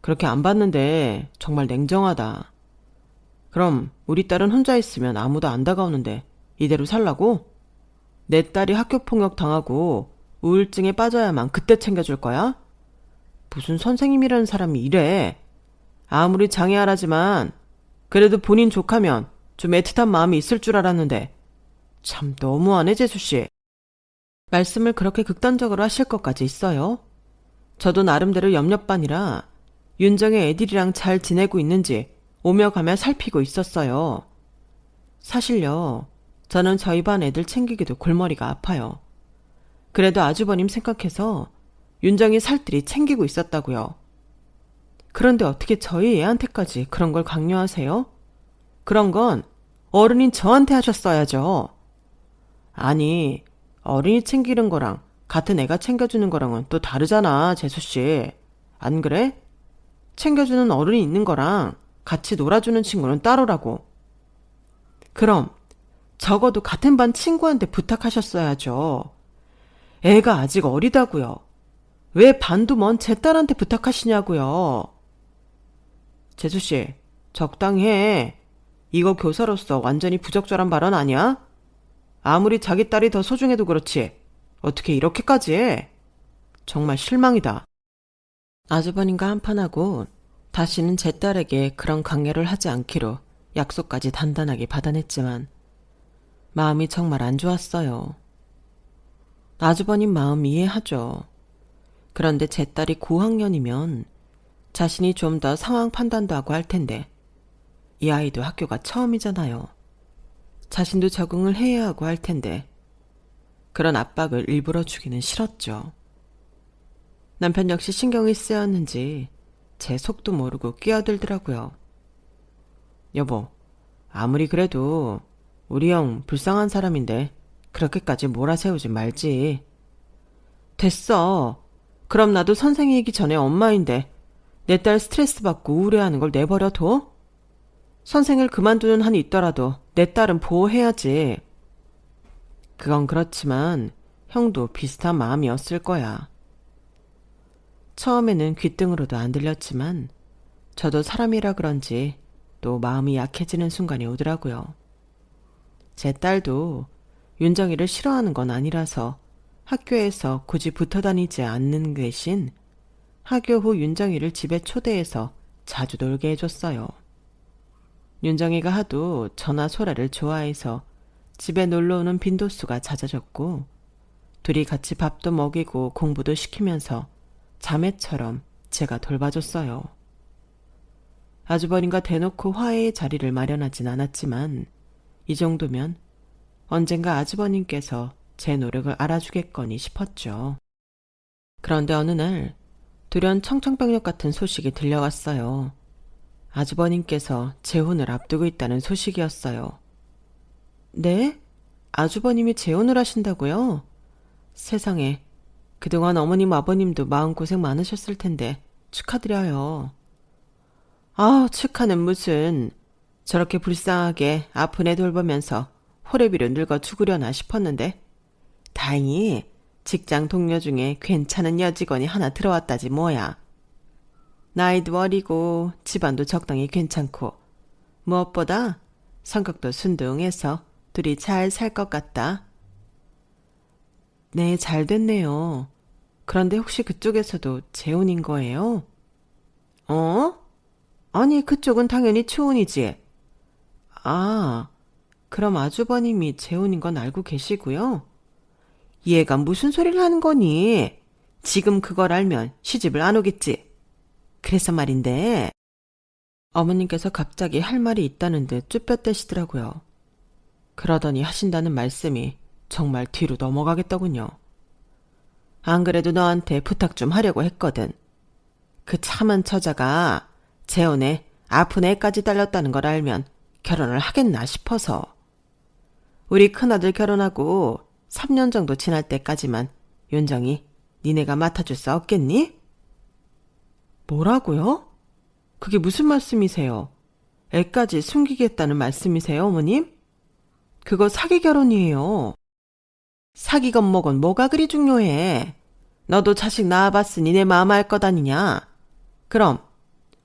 그렇게 안 봤는데 정말 냉정하다. 그럼 우리 딸은 혼자 있으면 아무도 안 다가오는데 이대로 살라고? 내 딸이 학교폭력 당하고 우울증에 빠져야만 그때 챙겨줄 거야? 무슨 선생님이라는 사람이 이래. 아무리 장애하라지만 그래도 본인 족하면 좀 애틋한 마음이 있을 줄 알았는데 참 너무하네, 재수씨. 말씀을 그렇게 극단적으로 하실 것까지 있어요? 저도 나름대로 염려반이라 윤정의 애들이랑 잘 지내고 있는지 오며 가며 살피고 있었어요. 사실요, 저는 저희 반 애들 챙기기도 골머리가 아파요. 그래도 아주버님 생각해서 윤정이 살뜰히 챙기고 있었다고요. 그런데 어떻게 저희 애한테까지 그런 걸 강요하세요? 그런 건 어른인 저한테 하셨어야죠. 아니, 어린이 챙기는 거랑 같은 애가 챙겨주는 거랑은 또 다르잖아, 재수씨. 안 그래? 챙겨주는 어른이 있는 거랑 같이 놀아주는 친구는 따로라고. 그럼 적어도 같은 반 친구한테 부탁하셨어야죠. 애가 아직 어리다고요. 왜 반도 먼 제 딸한테 부탁하시냐고요. 재수씨, 적당히 해. 이거 교사로서 완전히 부적절한 발언 아니야? 아무리 자기 딸이 더 소중해도 그렇지 어떻게 이렇게까지 해? 정말 실망이다. 아주버님과 한판하고 다시는 제 딸에게 그런 강요를 하지 않기로 약속까지 단단하게 받아냈지만 마음이 정말 안 좋았어요. 아주버님 마음 이해하죠. 그런데 제 딸이 고학년이면 자신이 좀 더 상황 판단도 하고 할 텐데 이 아이도 학교가 처음이잖아요. 자신도 적응을 해야 하고 할 텐데 그런 압박을 일부러 주기는 싫었죠. 남편 역시 신경이 쓰였는지 제 속도 모르고 끼어들더라고요. 여보, 아무리 그래도 우리 형 불쌍한 사람인데 그렇게까지 몰아세우지 말지. 됐어. 그럼 나도 선생이기 전에 엄마인데 내 딸 스트레스 받고 우울해하는 걸 내버려둬? 선생을 그만두는 한이 있더라도 내 딸은 보호해야지. 그건 그렇지만 형도 비슷한 마음이었을 거야. 처음에는 귓등으로도 안 들렸지만 저도 사람이라 그런지 또 마음이 약해지는 순간이 오더라고요. 제 딸도 윤정이를 싫어하는 건 아니라서 학교에서 굳이 붙어 다니지 않는 대신 학교 후 윤정이를 집에 초대해서 자주 놀게 해줬어요. 윤정이가 하도 저나 소라를 좋아해서 집에 놀러오는 빈도수가 잦아졌고 둘이 같이 밥도 먹이고 공부도 시키면서 자매처럼 제가 돌봐줬어요. 아주버님과 대놓고 화해의 자리를 마련하진 않았지만 이 정도면 언젠가 아주버님께서 제 노력을 알아주겠거니 싶었죠. 그런데 어느 날 돌연 청천벽력 같은 소식이 들려왔어요. 아주버님께서 재혼을 앞두고 있다는 소식이었어요. 네? 아주버님이 재혼을 하신다고요? 세상에, 그동안 어머님 아버님도 마음고생 많으셨을 텐데 축하드려요. 아, 축하는 무슨. 저렇게 불쌍하게 아픈 애 돌보면서 호래비로 늙어 죽으려나 싶었는데 다행히 직장 동료 중에 괜찮은 여직원이 하나 들어왔다지 뭐야. 나이도 어리고 집안도 적당히 괜찮고 무엇보다 성격도 순둥해서 둘이 잘 살 것 같다. 네, 잘 됐네요. 그런데 혹시 그쪽에서도 재혼인 거예요? 어? 아니, 그쪽은 당연히 초혼이지. 아, 그럼 아주버님이 재혼인 건 알고 계시고요? 얘가 무슨 소리를 하는 거니? 지금 그걸 알면 시집을 안 오겠지. 그래서 말인데 어머님께서 갑자기 할 말이 있다는 듯 쭈뼛대시더라고요. 그러더니 하신다는 말씀이 정말 뒤로 넘어가겠더군요. 안 그래도 너한테 부탁 좀 하려고 했거든. 그 참한 처자가 재혼에 아픈 애까지 딸렸다는 걸 알면 결혼을 하겠나 싶어서. 우리 큰아들 결혼하고 3년 정도 지날 때까지만 윤정이 니네가 맡아줄 수 없겠니? 뭐라고요? 그게 무슨 말씀이세요? 애까지 숨기겠다는 말씀이세요, 어머님? 그거 사기 결혼이에요. 사기건 뭐건 뭐가 그리 중요해. 너도 자식 낳아봤으니 내 마음 알 것 아니냐? 그럼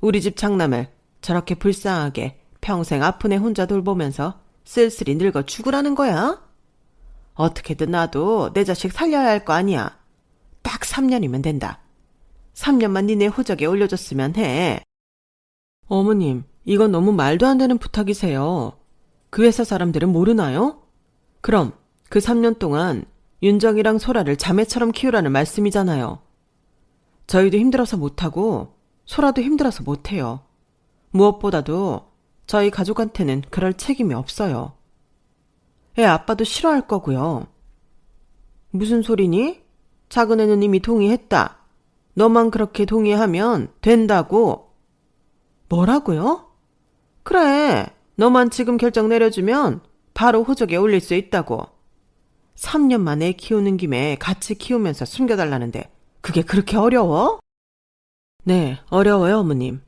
우리 집 장남을 저렇게 불쌍하게 평생 아픈 애 혼자 돌보면서 쓸쓸히 늙어 죽으라는 거야? 어떻게든 나도 내 자식 살려야 할 거 아니야. 딱 3년이면 된다. 3년만 니네 호적에 올려줬으면 해. 어머님, 이건 너무 말도 안 되는 부탁이세요. 그 회사 사람들은 모르나요? 그럼 그 3년 동안 윤정이랑 소라를 자매처럼 키우라는 말씀이잖아요. 저희도 힘들어서 못하고 소라도 힘들어서 못해요. 무엇보다도 저희 가족한테는 그럴 책임이 없어요. 애 아빠도 싫어할 거고요. 무슨 소리니? 작은 애는 이미 동의했다. 너만 그렇게 동의하면 된다고. 뭐라고요? 그래, 너만 지금 결정 내려주면 바로 호적에 올릴 수 있다고. 3년 만에 키우는 김에 같이 키우면서 숨겨달라는데 그게 그렇게 어려워? 네, 어려워요, 어머님.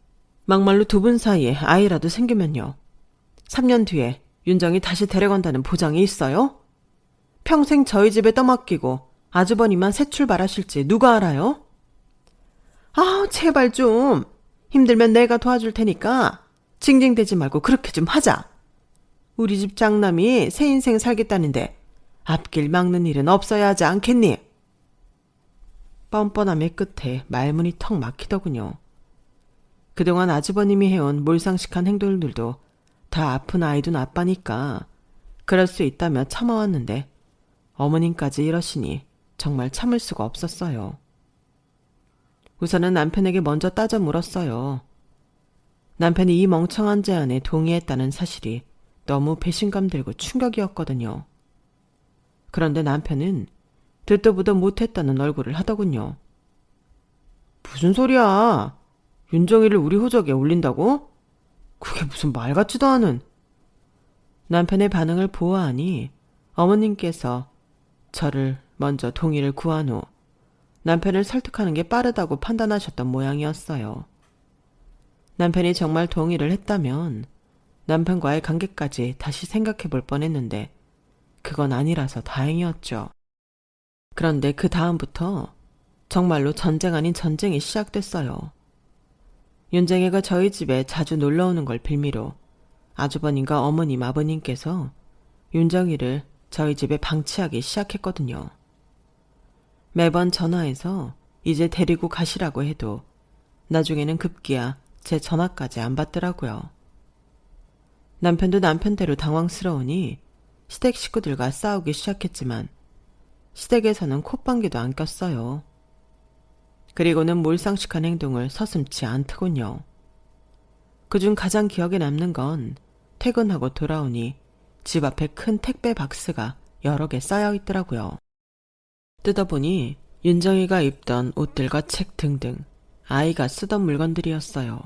막말로 두 분 사이에 아이라도 생기면요. 3년 뒤에 윤정이 다시 데려간다는 보장이 있어요? 평생 저희 집에 떠맡기고 아주버님만 새 출발하실지 누가 알아요? 아, 제발 좀. 힘들면 내가 도와줄 테니까 징징대지 말고 그렇게 좀 하자. 우리 집 장남이 새 인생 살겠다는데 앞길 막는 일은 없어야 하지 않겠니? 뻔뻔함의 끝에 말문이 턱 막히더군요. 그동안 아주버님이 해온 몰상식한 행동들도 다 아픈 아이둔 아빠니까 그럴 수 있다며 참아왔는데 어머님까지 이러시니 정말 참을 수가 없었어요. 우선은 남편에게 먼저 따져 물었어요. 남편이 이 멍청한 제안에 동의했다는 사실이 너무 배신감 들고 충격이었거든요. 그런데 남편은 듣도 보도 못했다는 얼굴을 하더군요. 무슨 소리야? 윤정이를 우리 호적에 올린다고? 그게 무슨 말 같지도 않은. 남편의 반응을 보아하니 어머님께서 저를 먼저 동의를 구한 후 남편을 설득하는 게 빠르다고 판단하셨던 모양이었어요. 남편이 정말 동의를 했다면 남편과의 관계까지 다시 생각해 볼 뻔했는데 그건 아니라서 다행이었죠. 그런데 그 다음부터 정말로 전쟁 아닌 전쟁이 시작됐어요. 윤정이가 저희 집에 자주 놀러오는 걸 빌미로 아주버님과 어머님, 아버님께서 윤정이를 저희 집에 방치하기 시작했거든요. 매번 전화해서 이제 데리고 가시라고 해도 나중에는 급기야 제 전화까지 안 받더라고요. 남편도 남편대로 당황스러우니 시댁 식구들과 싸우기 시작했지만 시댁에서는 콧방귀도 안 꼈어요. 그리고는 몰상식한 행동을 서슴지 않더군요. 그중 가장 기억에 남는 건 퇴근하고 돌아오니 집 앞에 큰 택배 박스가 여러 개 쌓여 있더라고요. 뜯어보니 윤정이가 입던 옷들과 책 등등 아이가 쓰던 물건들이었어요.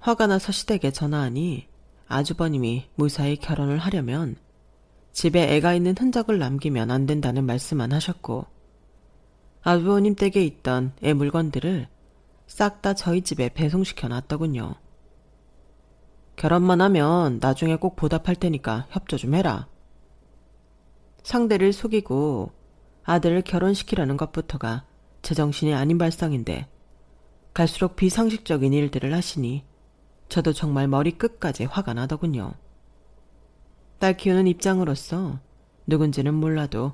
화가 나서 시댁에 전화하니 아주버님이 무사히 결혼을 하려면 집에 애가 있는 흔적을 남기면 안 된다는 말씀만 하셨고 아주버님 댁에 있던 애 물건들을 싹 다 저희 집에 배송시켜 놨더군요. 결혼만 하면 나중에 꼭 보답할 테니까 협조 좀 해라. 상대를 속이고 아들을 결혼시키려는 것부터가 제정신이 아닌 발상인데 갈수록 비상식적인 일들을 하시니 저도 정말 머리 끝까지 화가 나더군요. 딸 키우는 입장으로서 누군지는 몰라도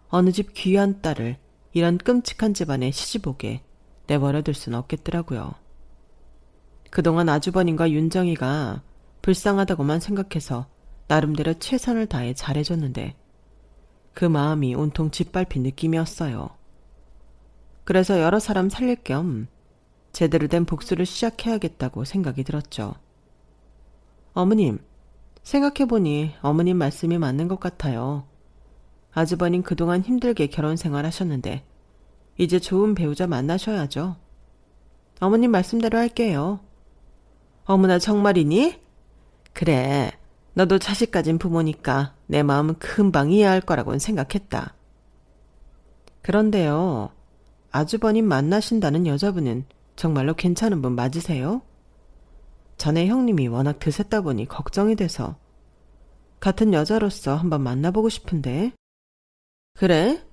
어느 집 귀한 딸을 이런 끔찍한 집안에 시집오게 내버려둘 순 없겠더라고요. 그동안 아주버님과 윤정이가 불쌍하다고만 생각해서 나름대로 최선을 다해 잘해줬는데 그 마음이 온통 짓밟힌 느낌이었어요. 그래서 여러 사람 살릴 겸 제대로 된 복수를 시작해야겠다고 생각이 들었죠. 어머님, 생각해보니 어머님 말씀이 맞는 것 같아요. 아주버님 그동안 힘들게 결혼 생활하셨는데 이제 좋은 배우자 만나셔야죠. 어머님 말씀대로 할게요. 어머나 정말이니? 그래, 너도 자식 가진 부모니까 내 마음은 금방 이해할 거라고는 생각했다. 그런데요, 아주버님 만나신다는 여자분은 정말로 괜찮은 분 맞으세요? 전에 형님이 워낙 드셌다 보니 걱정이 돼서 같은 여자로서 한번 만나보고 싶은데. 그래?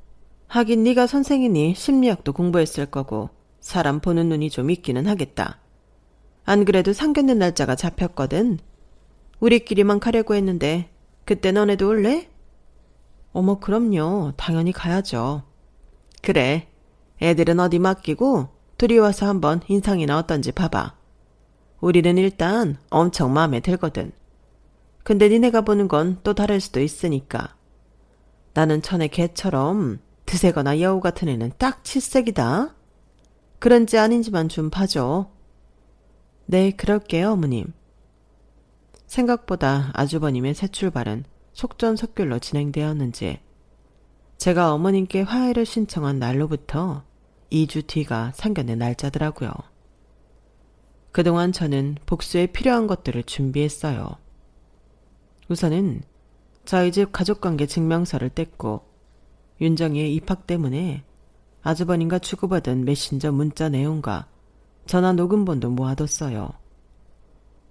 하긴 네가 선생이니 심리학도 공부했을 거고 사람 보는 눈이 좀 있기는 하겠다. 안 그래도 상견례 날짜가 잡혔거든. 우리끼리만 가려고 했는데 그때 너네도 올래? 어머, 그럼요. 당연히 가야죠. 그래. 애들은 어디 맡기고 둘이 와서 한번 인상이나 어떤지 봐봐. 우리는 일단 엄청 마음에 들거든. 근데 니네가 보는 건 또 다를 수도 있으니까. 나는 천의 개처럼 드세거나 여우 같은 애는 딱 칠색이다. 그런지 아닌지만 좀 봐줘. 네, 그럴게요, 어머님. 생각보다 아주버님의 새 출발은 속전속결로 진행되었는지 제가 어머님께 화해를 신청한 날로부터 2주 뒤가 상견례 날짜더라고요. 그동안 저는 복수에 필요한 것들을 준비했어요. 우선은 저희 집 가족관계 증명서를 뗐고 윤정이의 입학 때문에 아주버님과 주고받은 메신저 문자 내용과 전화 녹음본도 모아뒀어요.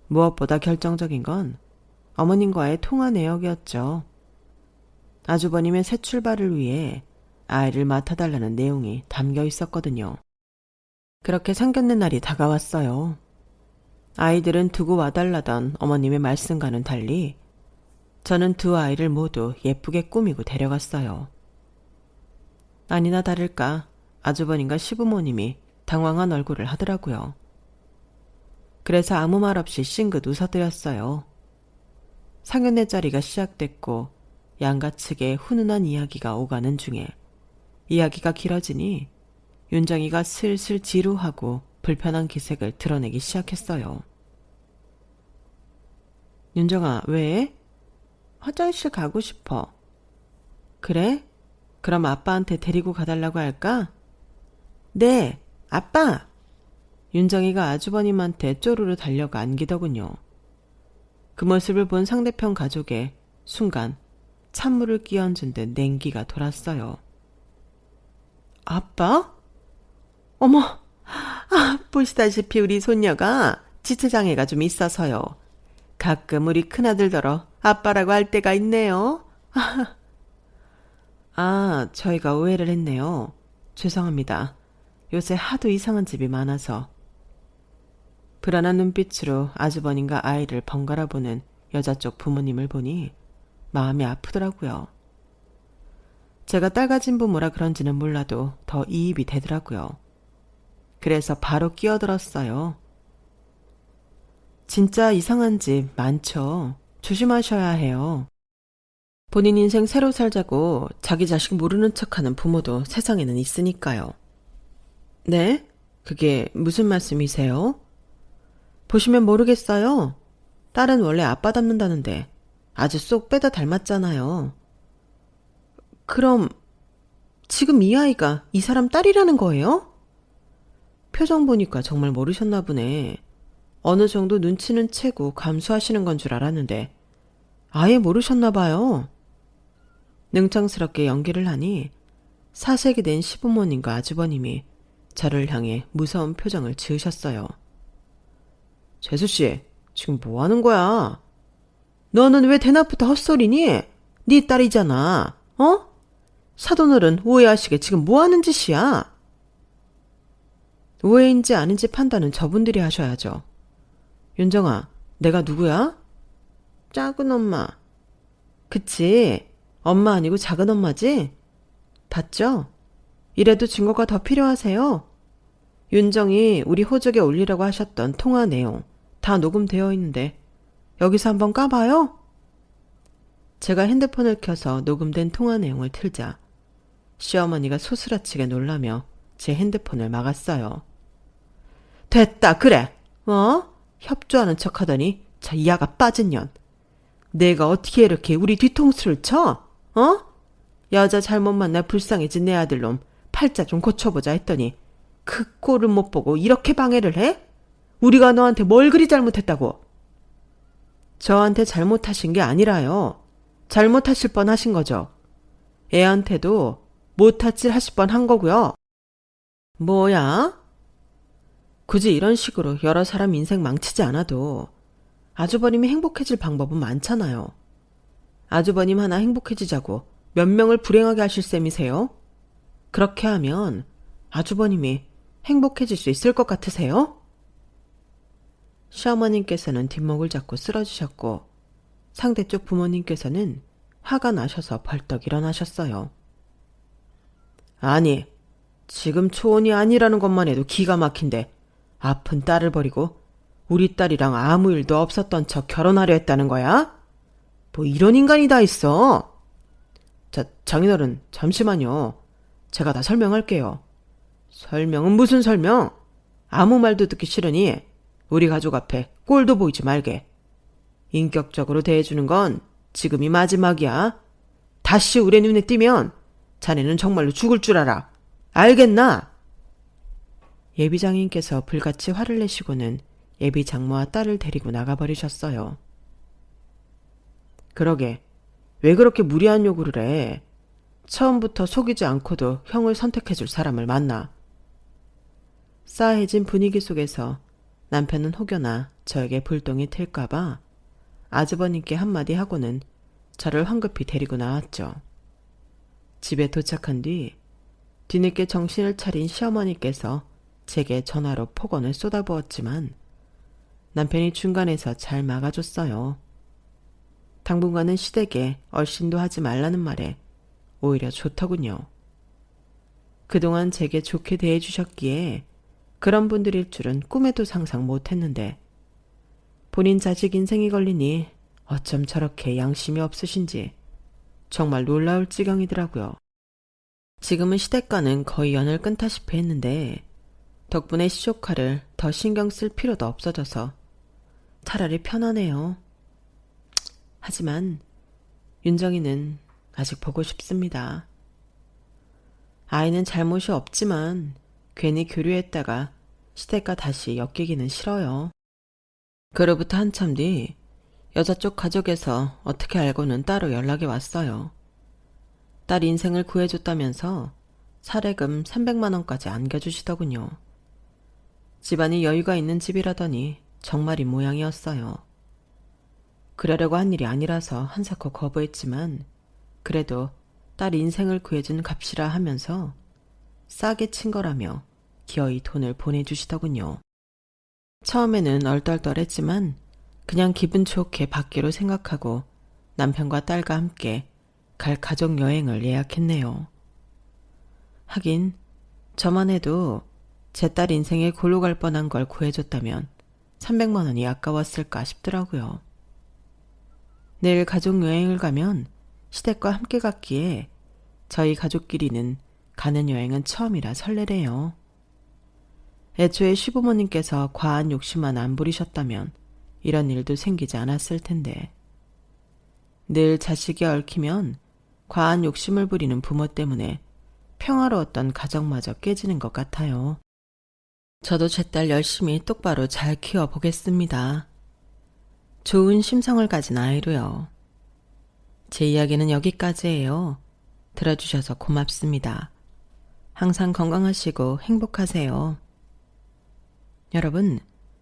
무엇보다 결정적인 건 어머님과의 통화 내역이었죠. 아주버님의 새 출발을 위해 아이를 맡아달라는 내용이 담겨 있었거든요. 그렇게 상견례 날이 다가왔어요. 아이들은 두고 와달라던 어머님의 말씀과는 달리 저는 두 아이를 모두 예쁘게 꾸미고 데려갔어요. 아니나 다를까 아주버님과 시부모님이 당황한 얼굴을 하더라고요. 그래서 아무 말 없이 싱긋 웃어드렸어요. 상견례 자리가 시작됐고 양가 측의 훈훈한 이야기가 오가는 중에 이야기가 길어지니 윤정이가 슬슬 지루하고 불편한 기색을 드러내기 시작했어요. 윤정아, 왜? 화장실 가고 싶어. 그래? 그럼 아빠한테 데리고 가달라고 할까? 네, 아빠! 윤정이가 아주버님한테 쪼르르 달려가 안기더군요. 그 모습을 본 상대편 가족에 순간 찬물을 끼얹은 듯 냉기가 돌았어요. 아빠? 어머, 보시다시피 우리 손녀가 지체장애가 좀 있어서요. 가끔 우리 큰아들더러 아빠라고 할 때가 있네요. 저희가 오해를 했네요. 죄송합니다. 요새 하도 이상한 집이 많아서. 불안한 눈빛으로 아주버님과 아이를 번갈아 보는 여자 쪽 부모님을 보니 마음이 아프더라고요. 제가 딸 가진 부모라 그런지는 몰라도 더 이입이 되더라고요. 그래서 바로 끼어들었어요. 진짜 이상한 집 많죠. 조심하셔야 해요. 본인 인생 새로 살자고 자기 자식 모르는 척하는 부모도 세상에는 있으니까요. 네? 그게 무슨 말씀이세요? 보시면 모르겠어요. 딸은 원래 아빠 닮는다는데 아주 쏙 빼다 닮았잖아요. 그럼 지금 이 아이가 이 사람 딸이라는 거예요? 표정 보니까 정말 모르셨나 보네. 어느 정도 눈치는 채고 감수하시는 건 줄 알았는데 아예 모르셨나 봐요. 능청스럽게 연기를 하니 사색이 된 시부모님과 아주버님이 저를 향해 무서운 표정을 지으셨어요. 재수씨, 지금 뭐 하는 거야? 너는 왜 대낮부터 헛소리니? 네 딸이잖아. 어? 사돈어른 오해하시게 지금 뭐 하는 짓이야? 오해인지 아닌지 판단은 저분들이 하셔야죠. 윤정아, 내가 누구야? 작은 엄마. 그치? 엄마 아니고 작은 엄마지? 봤죠? 이래도 증거가 더 필요하세요? 윤정이 우리 호적에 올리라고 하셨던 통화 내용 다 녹음되어 있는데 여기서 한번 까봐요? 제가 핸드폰을 켜서 녹음된 통화 내용을 틀자 시어머니가 소스라치게 놀라며 제 핸드폰을 막았어요. 됐다, 그래. 협조하는 척하더니 저 이하가 빠진 년. 내가 어떻게 이렇게 우리 뒤통수를 쳐? 여자 잘못 만나 불쌍해진 내 아들놈 팔자 좀 고쳐보자 했더니 그 꼴을 못 보고 이렇게 방해를 해? 우리가 너한테 뭘 그리 잘못했다고? 저한테 잘못하신 게 아니라요. 잘못하실 뻔 하신 거죠. 애한테도 못할 짓 하실 뻔 한 거고요. 뭐야? 굳이 이런 식으로 여러 사람 인생 망치지 않아도 아주버님이 행복해질 방법은 많잖아요. 아주버님 하나 행복해지자고 몇 명을 불행하게 하실 셈이세요? 그렇게 하면 아주버님이 행복해질 수 있을 것 같으세요? 시어머님께서는 뒷목을 잡고 쓰러지셨고 상대 쪽 부모님께서는 화가 나셔서 벌떡 일어나셨어요. 아니, 지금 초혼이 아니라는 것만 해도 기가 막힌데 아픈 딸을 버리고 우리 딸이랑 아무 일도 없었던 척 결혼하려 했다는 거야? 뭐 이런 인간이 다 있어? 장인어른, 잠시만요. 제가 다 설명할게요. 설명은 무슨 설명? 아무 말도 듣기 싫으니 우리 가족 앞에 꼴도 보이지 말게. 인격적으로 대해주는 건 지금이 마지막이야. 다시 우리 눈에 띄면 자네는 정말로 죽을 줄 알아. 알겠나? 예비장인께서 불같이 화를 내시고는 예비장모와 딸을 데리고 나가버리셨어요. 그러게, 왜 그렇게 무리한 요구를 해? 처음부터 속이지 않고도 형을 선택해줄 사람을 만나. 싸해진 분위기 속에서 남편은 혹여나 저에게 불똥이 튈까봐 아주버님께 한마디 하고는 저를 황급히 데리고 나왔죠. 집에 도착한 뒤 뒤늦게 정신을 차린 시어머니께서 제게 전화로 폭언을 쏟아부었지만 남편이 중간에서 잘 막아줬어요. 당분간은 시댁에 얼씬도 하지 말라는 말에 오히려 좋더군요. 그동안 제게 좋게 대해주셨기에 그런 분들일 줄은 꿈에도 상상 못했는데 본인 자식 인생이 걸리니 어쩜 저렇게 양심이 없으신지 정말 놀라울 지경이더라고요. 지금은 시댁과는 거의 연을 끊다시피 했는데 덕분에 시조카를 더 신경 쓸 필요도 없어져서 차라리 편하네요. 하지만 윤정이는 아직 보고 싶습니다. 아이는 잘못이 없지만 괜히 교류했다가 시댁과 다시 엮이기는 싫어요. 그로부터 한참 뒤 여자 쪽 가족에서 어떻게 알고는 따로 연락이 왔어요. 딸 인생을 구해줬다면서 사례금 300만 원까지 안겨주시더군요. 집안이 여유가 있는 집이라더니 정말인 모양이었어요. 그러려고 한 일이 아니라서 한사코 거부했지만 그래도 딸 인생을 구해준 값이라 하면서 싸게 친 거라며 기어이 돈을 보내주시더군요. 처음에는 얼떨떨했지만 그냥 기분 좋게 받기로 생각하고 남편과 딸과 함께 갈 가족 여행을 예약했네요. 하긴 저만 해도 제 딸 인생에 골로 갈 뻔한 걸 구해줬다면 300만 원이 아까웠을까 싶더라고요. 내일 가족 여행을 가면 시댁과 함께 갔기에 저희 가족끼리는 가는 여행은 처음이라 설레래요. 애초에 시부모님께서 과한 욕심만 안 부리셨다면 이런 일도 생기지 않았을 텐데 늘 자식이 얽히면 과한 욕심을 부리는 부모 때문에 평화로웠던 가정마저 깨지는 것 같아요. 저도 제 딸 열심히 똑바로 잘 키워보겠습니다. 좋은 심성을 가진 아이로요. 제 이야기는 여기까지예요. 들어주셔서 고맙습니다. 항상 건강하시고 행복하세요. 여러분,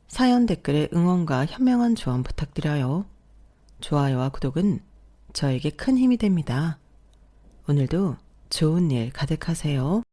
사연 댓글에 응원과 현명한 조언 부탁드려요. 좋아요와 구독은 저에게 큰 힘이 됩니다. 오늘도 좋은 일 가득하세요.